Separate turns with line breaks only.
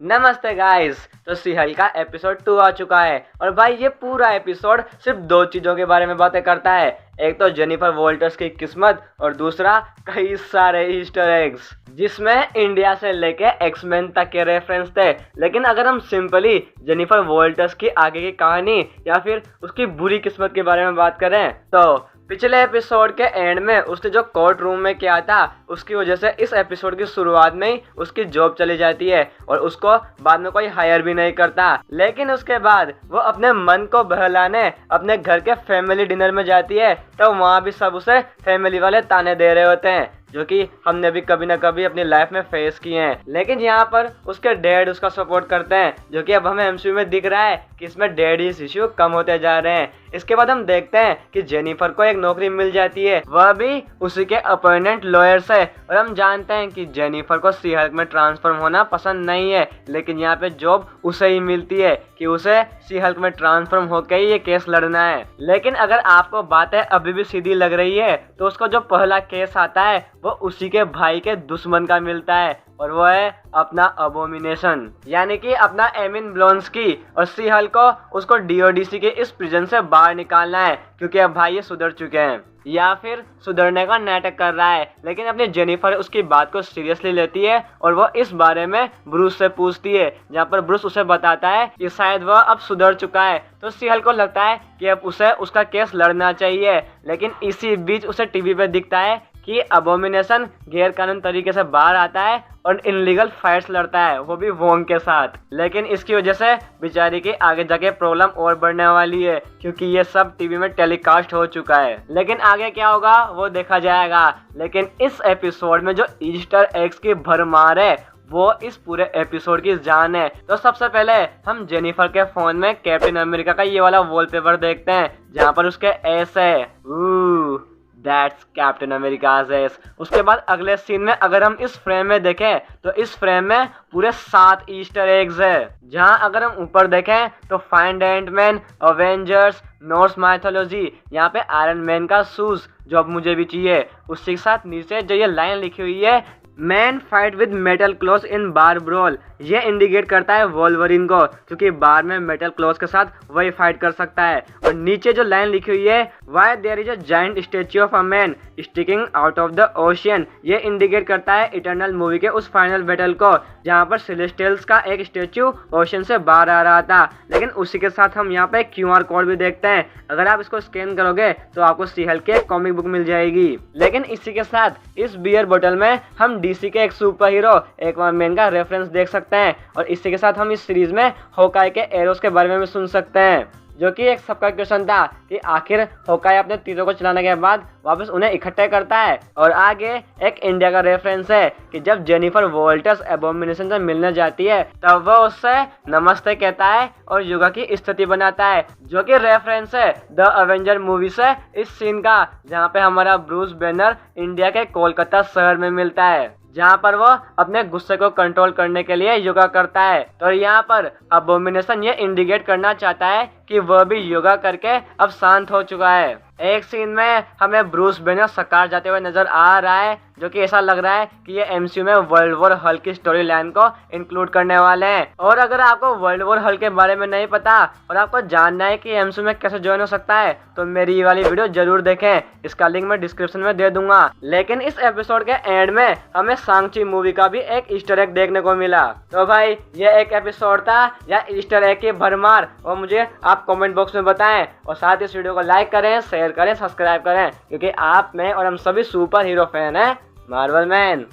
नमस्ते गाइस। तो सीहल का एपिसोड 2 आ चुका है और भाई ये पूरा एपिसोड सिर्फ दो चीज़ों के बारे में बातें करता है। एक तो जेनिफर वॉल्टर्स की किस्मत और दूसरा कई सारे ईस्टर एग्स जिसमें इंडिया से लेके एक्समैन तक के रेफरेंस थे। लेकिन अगर हम सिंपली जेनिफर वॉल्टर्स की आगे की कहानी या फिर उसकी बुरी किस्मत के बारे में बात करें तो पिछले एपिसोड के एंड में उसने जो कोर्ट रूम में किया था उसकी वजह से इस एपिसोड की शुरुआत में ही उसकी जॉब चली जाती है और उसको बाद में कोई हायर भी नहीं करता। लेकिन उसके बाद वो अपने मन को बहलाने अपने घर के फैमिली डिनर में जाती है तो वहाँ भी सब उसे फैमिली वाले ताने दे रहे होते हैं, जो कि हमने भी कभी ना कभी अपनी लाइफ में फेस किए हैं। लेकिन यहाँ पर उसके डैड उसका सपोर्ट करते हैं, जो कि अब हमें एमसीयू में दिख रहा है कि इसमें डैडीज इश्यू कम होते जा रहे हैं। इसके बाद हम देखते हैं कि जेनिफर को एक नौकरी मिल जाती है, वह भी उसी के अपॉइंटेड लॉयर से। और हम जानते हैं कि जेनिफर को सी हल्क में ट्रांसफॉर्म होना पसंद नहीं है, लेकिन यहाँ पे जॉब उसे ही मिलती है कि उसे सी हल्क में ट्रांसफॉर्म होकर ही ये केस लड़ना है। लेकिन अगर आपको बातें अभी भी सीधी लग रही है तो उसको जो पहला केस आता है वो उसी के भाई के दुश्मन का मिलता है और वो है अपना अबोमिनेशन, यानी कि अपना एमिन ब्लोंस्की। और सी हल्क को उसको डीओडीसी के इस प्रिजन से बाहर निकालना है क्योंकि अब भाई ये सुधर चुके हैं या फिर सुधरने का नाटक कर रहा है। लेकिन अपनी जेनिफर उसकी बात को सीरियसली लेती है और वो इस बारे में ब्रूस से पूछती है, जहाँ पर ब्रूस उसे बताता है कि शायद वह अब सुधर चुका है। तो सी हल्क को लगता है कि अब उसे उसका केस लड़ना चाहिए। लेकिन इसी बीच उसे टीवी पे दिखता है कि अबोमिनेशन गैर कानूनी तरीके से बाहर आता है और इनलीगल फाइट्स लड़ता है, वो भी वोंग के साथ। लेकिन इसकी वजह से बेचारी की आगे जाके प्रॉब्लम और बढ़ने वाली है क्योंकि ये सब टीवी में टेलीकास्ट हो चुका है। लेकिन आगे क्या होगा वो देखा जाएगा। लेकिन इस एपिसोड में जो ईस्टर एग्स की भरमार है वो इस पूरे एपिसोड की जान है। तो सबसे पहले हम जेनिफर के फोन में कैप्टन अमेरिका का ये वाला वॉलपेपर देखते हैं जहाँ पर उसके एस है, दैट्स कैप्टन अमेरिकाज एस। उसके बाद अगले सीन में अगर हम इस फ्रेम में देखें तो इस फ्रेम में पूरे 7 ईस्टर एग्स है, जहां अगर हम ऊपर देखें तो find Antman, Avengers, Norse mythology, यहाँ पे आयरन मैन का शूज जो अब मुझे भी चाहिए। उसी के साथ नीचे जो ये लाइन लिखी हुई है man fight with metal cloth in bar brawl, ये इंडिकेट करता है वोल्वरिन को क्योंकि बार में मेटल क्लॉथ के साथ वही फाइट कर सकता है। और नीचे जो लाइन लिखी हुई है why there is a giant statue of a man sticking out of the ocean, ये इंडिकेट करता है इटर्नल मूवी के उस फाइनल बैटल को जहाँ पर सेलेस्टियल्स का एक स्टैच्यू ओशन से बाहर आ रहा था। लेकिन उसी के साथ हम यहाँ पे क्यूआर कोड भी देखते हैं, अगर आप इसको स्कैन करोगे तो आपको सी हल्क की एक कॉमिक बुक मिल जाएगी। लेकिन इसी के साथ इस बियर बोतल में हम डीसी के एक सुपर हीरो एक्वामैन का रेफरेंस देख सकते हैं और इसी के साथ हम इस सीरीज में होकाई के एरोस के बारे में भी सुन सकते हैं, जो कि एक सबका क्वेश्चन था कि आखिर होकाई अपने तीरों को चलाने के बाद वापस उन्हें इकट्ठे करता है। और आगे एक इंडिया का रेफरेंस है कि जब जेनिफर वॉल्टर्स एबोमिनेशन से मिलने जाती है तब वो उससे नमस्ते कहता है और युगा की स्थिति बनाता है, जो कि रेफरेंस है द अवेंजर मूवी से इस सीन का, जहाँ पे हमारा ब्रूस बैनर इंडिया के कोलकाता शहर में मिलता है, जहाँ पर वो अपने गुस्से को कंट्रोल करने के लिए योगा करता है। तो यहाँ पर अबोमिनेशन ये इंडिकेट करना चाहता है कि वह भी योगा करके अब शांत हो चुका है। एक सीन में हमें ब्रूस बैनर सकार जाते हुए नजर आ रहा है, जो कि ऐसा लग रहा है कि ये एमसीयू में वर्ल्ड वॉर हल्क की स्टोरी लाइन को इंक्लूड करने वाले हैं। और अगर आपको वर्ल्ड वॉर हल्क के बारे में नहीं पता और आपको जानना है कि एमसीयू में कैसे ज्वाइन हो सकता है तो मेरी ये वाली वीडियो जरूर देखें, इसका लिंक मैं डिस्क्रिप्शन में दे दूंगा। लेकिन इस एपिसोड के एंड में हमें सांग-ची मूवी का भी एक ईस्टर एग देखने को मिला। तो भाई ये एक एपिसोड था या ईस्टर एग की भरमार, और मुझे आप कमेंट बॉक्स में बताएं और साथ इस वीडियो को लाइक करें, शेयर करें, सब्सक्राइब करें क्योंकि आप, मैं और हम सभी सुपर हीरो फैन हैं मार्वल मैन।